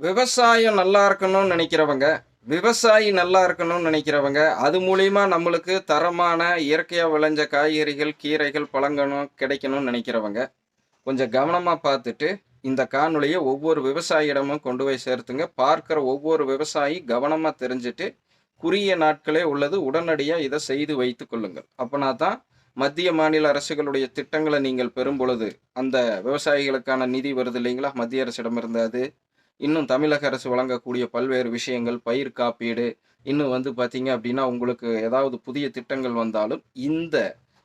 விவசாயம் நல்லா இருக்கணும்னு நினைக்கிறவங்க, விவசாயி நல்லா இருக்கணும்னு நினைக்கிறவங்க, அது மூலியமா நம்மளுக்கு தரமான இயற்கையா விளைஞ்ச காய்கறிகள், கீரைகள், பழங்களும் கிடைக்கணும்னு நினைக்கிறவங்க, கொஞ்சம் கவனமா பார்த்துட்டு, இந்த காணொளிய ஒவ்வொரு விவசாயியிடமும் கொண்டு போய் சேர்த்துங்க. பார்க்கிற ஒவ்வொரு விவசாயி கவனமா தெரிஞ்சுட்டு, குறுகிய நாட்களே உள்ளது. உடனடியா இத செய்து வைத்துக் கொள்ளுங்கள். அப்பனா தான் மத்திய, மாநில அரசுகளுடைய திட்டங்கள நீங்கள் பெறும்பொழுது, அந்த விவசாயிகளுக்கான நிதி வருது இல்லைங்களா? மத்திய அரசிடமிருந்து அது. இன்னும் தமிழக அரசு வழங்கக்கூடிய பல்வேறு விஷயங்கள், பயிர் காப்பீடு, இன்னும் பார்த்தீங்க அப்படின்னா, உங்களுக்கு ஏதாவது புதிய திட்டங்கள் வந்தாலும், இந்த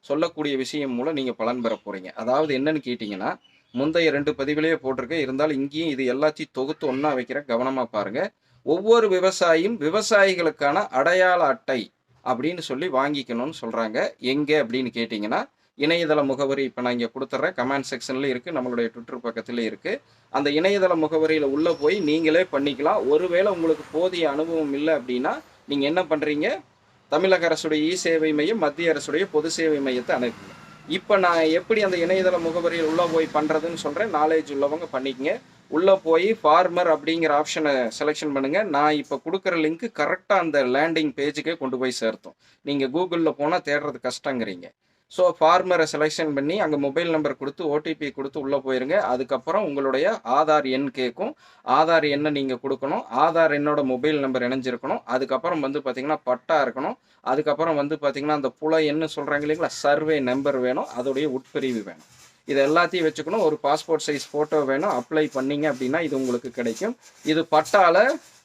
சொல்லக்கூடிய விஷயம் மூலம் நீங்க பலன் பெற போறீங்க. அதாவது என்னன்னு கேட்டீங்கன்னா, முந்தைய 2 பதிவிலேயே போட்டிருக்கேன். இருந்தாலும் இங்கேயும் இது எல்லாத்தையும் தொகுத்து ஒண்ணா வைக்கிறேன். கவனமா பாருங்க. ஒவ்வொரு விவசாயியும் விவசாயிகளுக்கான அடையாள அட்டை அப்படின்னு சொல்லி வாங்கிக்கணும்னு சொல்றாங்க. எங்க அப்படின்னு கேட்டீங்கன்னா, இணையதள முகவரி இப்ப நான் இங்க குடுத்துர்றேன். கமெண்ட் செக்ஷன்ல இருக்கு. நம்மளுடைய ட்விட்டர் பக்கத்திலே இருக்கு. அந்த இணையதள முகவரியில உள்ள போய் நீங்களே பண்ணிக்கலாம். ஒருவேளை உங்களுக்கு போதிய அனுபவம் இல்ல அப்படின்னா, நீங்க என்ன பண்றீங்க? தமிழக அரசுடைய இ-சேவை மையம், மத்திய அரசுடைய பொது சேவை மையத்த அணுகுங்க. இப்ப நான் எப்படி அந்த இணையதள முகவரியில் உள்ள போய் பண்றதுன்னு சொல்றேன். நாலேட்ஜ் உள்ளவங்க பண்ணிக்கங்க. உள்ள போய் ஃபார்மர் அப்படிங்கிற ஆப்ஷனை செலக்ஷன் பண்ணுங்க. நான் இப்ப குடுக்குற லிங்க் கரெக்டா அந்த லேண்டிங் பேஜுக்கே கொண்டு போய் சேர்த்தும். நீங்க கூகுள்ல போனா தேடுறது கஷ்டங்கிறீங்க. ஸோ ஃபார்மரை செலெக்ஷன் பண்ணி அங்கே மொபைல் நம்பர் கொடுத்து ஓடிபி கொடுத்து உள்ளே போயிருங்க. அதுக்கப்புறம் உங்களுடைய ஆதார் எண் கேட்கும். ஆதார் எண்ணை நீங்கள் கொடுக்கணும். ஆதார் எண்ணோட மொபைல் நம்பர் இணைஞ்சிருக்கணும். அதுக்கப்புறம் பார்த்தீங்கன்னா பட்டா இருக்கணும். அதுக்கப்புறம் பார்த்தீங்கன்னா அந்த புல எண்ணு சொல்கிறாங்க இல்லைங்களா, சர்வே நம்பர் வேணும். அதோடைய உட்பிரிவு வேணும். இது எல்லாத்தையும் வச்சுக்கணும். ஒரு பாஸ்போர்ட் சைஸ் ஃபோட்டோ வேணும். அப்ளை பண்ணீங்க அப்படின்னா இது உங்களுக்கு கிடைக்கும். இது பட்டால,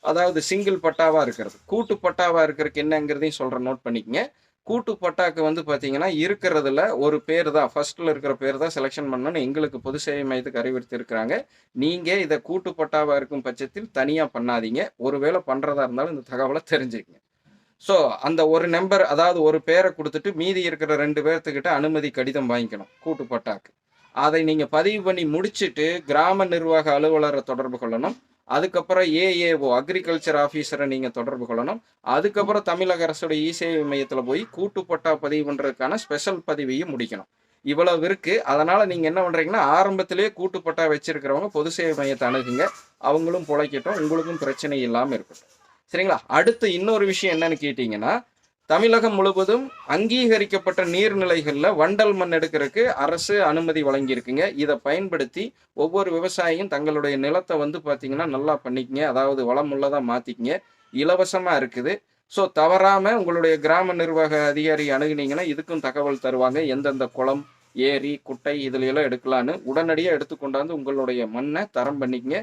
அதாவது சிங்கிள் பட்டாவாக இருக்கிறது. கூட்டு பட்டாவாக இருக்கிறதுக்கு என்னங்கிறதையும் சொல்கிறேன், நோட் பண்ணிக்கங்க. கூட்டு பட்டாக்கு பார்த்தீங்கன்னா இருக்கிறதுல ஒரு பேர் தான், ஃபர்ஸ்ட்ல இருக்கிற பேர் தான் செலெக்ஷன் பண்ணணும்னு எங்களுக்கு பொது சேவை மையத்துக்கு அறிவுறுத்தி இருக்கிறாங்க. நீங்க இதை கூட்டு பட்டாவா இருக்கும் பட்சத்தில் தனியா பண்ணாதீங்க. ஒருவேளை பண்றதா இருந்தாலும் இந்த தகவலை தெரிஞ்சுக்கங்க. ஸோ அந்த ஒரு நம்பர், அதாவது ஒரு பேரை கொடுத்துட்டு மீதி இருக்கிற 2 பேர்த்துக்கிட்ட அனுமதி கடிதம் வாங்கிக்கணும் கூட்டு பட்டாக்கு. அதை நீங்க பதிவு பண்ணி முடிச்சுட்டு கிராம நிர்வாக அலுவலரை தொடர்பு கொள்ளணும். அதுக்கப்புறம் ஏஏஓ அக்ரிகல்ச்சர் ஆஃபீஸரை நீங்க தொடர்பு கொள்ளணும். அதுக்கப்புறம் தமிழக அரசுடைய இ-சேவை மையத்தில் போய் கூட்டு பட்டா பதிவு பண்றதுக்கான ஸ்பெஷல் பதிவையும் முடிக்கணும். இவ்வளவு இருக்கு. அதனால நீங்க என்ன பண்றீங்கன்னா, ஆரம்பத்திலேயே கூட்டு பட்டா வச்சிருக்கிறவங்க பொது சேவை மையத்தை அணுகுங்க. அவங்களும் பொழைக்கட்டும், உங்களுக்கும் பிரச்சனை இல்லாம இருக்கட்டும். சரிங்களா? அடுத்து இன்னொரு விஷயம் என்னன்னு கேட்டீங்கன்னா, தமிழகம் முழுவதும் அங்கீகரிக்கப்பட்ட நீர்நிலைகள்ல வண்டல் மண் எடுக்கிறதுக்கு அரசு அனுமதி வழங்கியிருக்குங்க. இதை பயன்படுத்தி ஒவ்வொரு விவசாயியும் தங்களுடைய நிலத்தை பார்த்தீங்கன்னா நல்லா பண்ணிக்கங்க. அதாவது வளமுள்ளதா மாத்திக்கங்க. இலவசமா இருக்குது. ஸோ தவறாம உங்களுடைய கிராம நிர்வாக அதிகாரி அணுகுனீங்கன்னா இதுக்கும் தகவல் தருவாங்க. எந்தெந்த குளம், ஏரி, குட்டை இதுல எல்லாம் எடுக்கலான்னு உடனடியாக எடுத்துக்கொண்டாந்து உங்களுடைய மண்ணை தரம் பண்ணிக்கங்க.